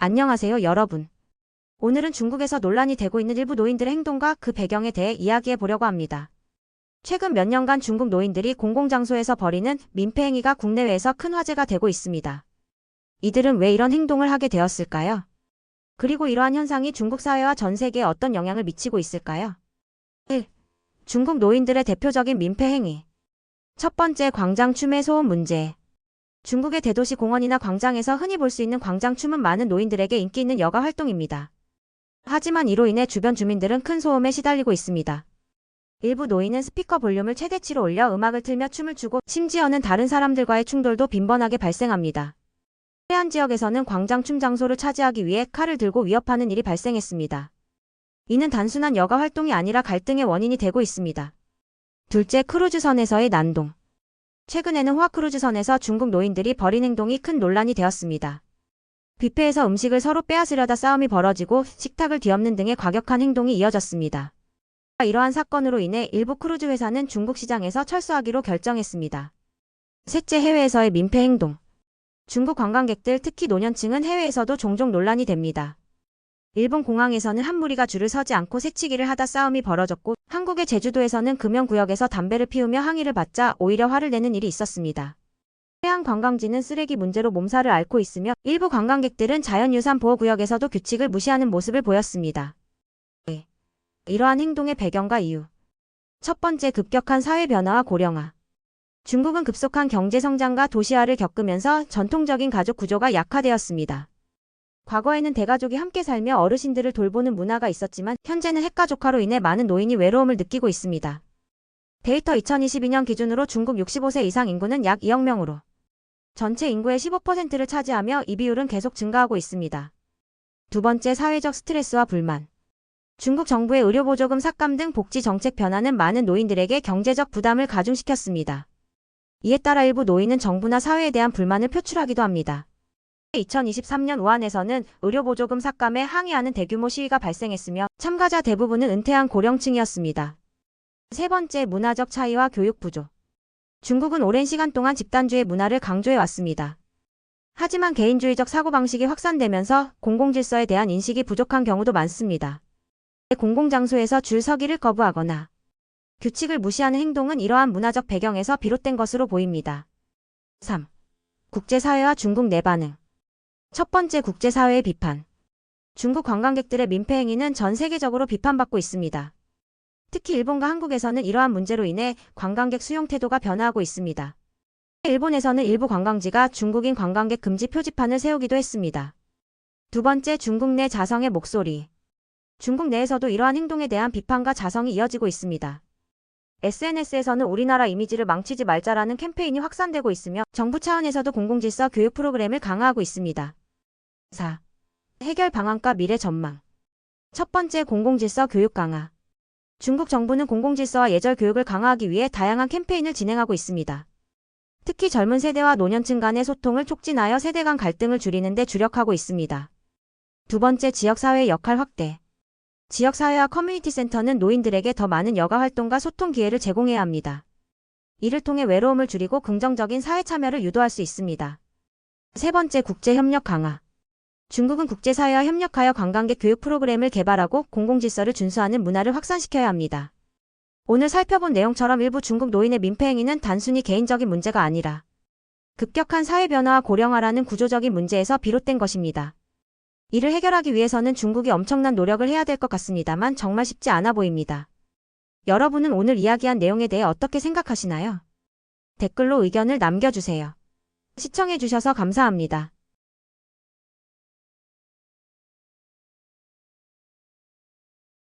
안녕하세요, 여러분. 오늘은 중국에서 논란이 되고 있는 일부 노인들의 행동과 그 배경에 대해 이야기해 보려고 합니다. 최근 몇 년간 중국 노인들이 공공장소에서 벌이는 민폐 행위가 국내외에서 큰 화제가 되고 있습니다. 이들은 왜 이런 행동을 하게 되었을까요? 그리고 이러한 현상이 중국 사회와 전 세계에 어떤 영향을 미치고 있을까요? 1. 중국 노인들의 대표적인 민폐 행위. 첫 번째, 광장 춤의 소음 문제. 중국의 대도시 공원이나 광장에서 흔히 볼 수 있는 광장춤은 많은 노인들에게 인기 있는 여가 활동입니다. 하지만 이로 인해 주변 주민들은 큰 소음에 시달리고 있습니다. 일부 노인은 스피커 볼륨을 최대치로 올려 음악을 틀며 춤을 추고 심지어는 다른 사람들과의 충돌도 빈번하게 발생합니다. 해안 지역에서는 광장춤 장소를 차지하기 위해 칼을 들고 위협하는 일이 발생했습니다. 이는 단순한 여가 활동이 아니라 갈등의 원인이 되고 있습니다. 둘째, 크루즈선에서의 난동. 최근에는 호화크루즈선에서 중국 노인들이 벌인 행동이 큰 논란이 되었습니다. 뷔페에서 음식을 서로 빼앗으려다 싸움이 벌어지고 식탁을 뒤엎는 등의 과격한 행동이 이어졌습니다. 이러한 사건으로 인해 일부 크루즈 회사는 중국 시장에서 철수하기로 결정했습니다. 셋째, 해외에서의 민폐 행동. 중국 관광객들, 특히 노년층은 해외에서도 종종 논란이 됩니다. 일본 공항에서는 한 무리가 줄을 서지 않고 새치기를 하다 싸움이 벌어졌고, 한국의 제주도에서는 금연구역에서 담배를 피우며 항의를 받자 오히려 화를 내는 일이 있었습니다. 해양 관광지는 쓰레기 문제로 몸살을 앓고 있으며 일부 관광객들은 자연유산 보호구역에서도 규칙을 무시하는 모습을 보였습니다. 이러한 행동의 배경과 이유. 첫 번째, 급격한 사회 변화와 고령화. 중국은 급속한 경제 성장과 도시화를 겪으면서 전통적인 가족 구조가 약화되었습니다. 과거에는 대가족이 함께 살며 어르신들을 돌보는 문화가 있었지만 현재는 핵가족화로 인해 많은 노인이 외로움을 느끼고 있습니다. 데이터 2022년 기준으로 중국 65세 이상 인구는 약 2억 명으로 전체 인구의 15%를 차지하며 이 비율은 계속 증가하고 있습니다. 두 번째, 사회적 스트레스와 불만. 중국 정부의 의료보조금 삭감 등 복지 정책 변화는 많은 노인들에게 경제적 부담을 가중시켰습니다. 이에 따라 일부 노인은 정부나 사회에 대한 불만을 표출하기도 합니다. 2023년 우한에서는 의료보조금 삭감에 항의하는 대규모 시위가 발생했으며 참가자 대부분은 은퇴한 고령층이었습니다. 세 번째, 문화적 차이와 교육 부족. 중국은 오랜 시간 동안 집단주의 문화를 강조해왔습니다. 하지만 개인주의적 사고방식이 확산되면서 공공질서에 대한 인식이 부족한 경우도 많습니다. 공공장소에서 줄 서기를 거부하거나 규칙을 무시하는 행동은 이러한 문화적 배경에서 비롯된 것으로 보입니다. 3. 국제사회와 중국 내 반응. 첫 번째, 국제사회의 비판. 중국 관광객들의 민폐 행위는 전 세계적으로 비판받고 있습니다. 특히 일본과 한국에서는 이러한 문제로 인해 관광객 수용 태도가 변화하고 있습니다. 일본에서는 일부 관광지가 중국인 관광객 금지 표지판을 세우기도 했습니다. 두 번째, 중국 내 자성의 목소리. 중국 내에서도 이러한 행동에 대한 비판과 자성이 이어지고 있습니다. SNS에서는 우리나라 이미지를 망치지 말자라는 캠페인이 확산되고 있으며 정부 차원에서도 공공질서 교육 프로그램을 강화하고 있습니다. 4. 해결 방안과 미래 전망. 첫 번째, 공공질서 교육 강화. 중국 정부는 공공질서와 예절 교육을 강화하기 위해 다양한 캠페인을 진행하고 있습니다. 특히 젊은 세대와 노년층 간의 소통을 촉진하여 세대 간 갈등을 줄이는 데 주력하고 있습니다. 두 번째, 지역사회의 역할 확대. 지역사회와 커뮤니티 센터는 노인들에게 더 많은 여가 활동과 소통 기회를 제공해야 합니다. 이를 통해 외로움을 줄이고 긍정적인 사회 참여를 유도할 수 있습니다. 세 번째, 국제협력 강화. 중국은 국제사회와 협력하여 관광객 교육 프로그램을 개발하고 공공질서를 준수하는 문화를 확산시켜야 합니다. 오늘 살펴본 내용처럼 일부 중국 노인의 민폐 행위는 단순히 개인적인 문제가 아니라 급격한 사회 변화와 고령화라는 구조적인 문제에서 비롯된 것입니다. 이를 해결하기 위해서는 중국이 엄청난 노력을 해야 될 것 같습니다만 정말 쉽지 않아 보입니다. 여러분은 오늘 이야기한 내용에 대해 어떻게 생각하시나요? 댓글로 의견을 남겨주세요. 시청해주셔서 감사합니다.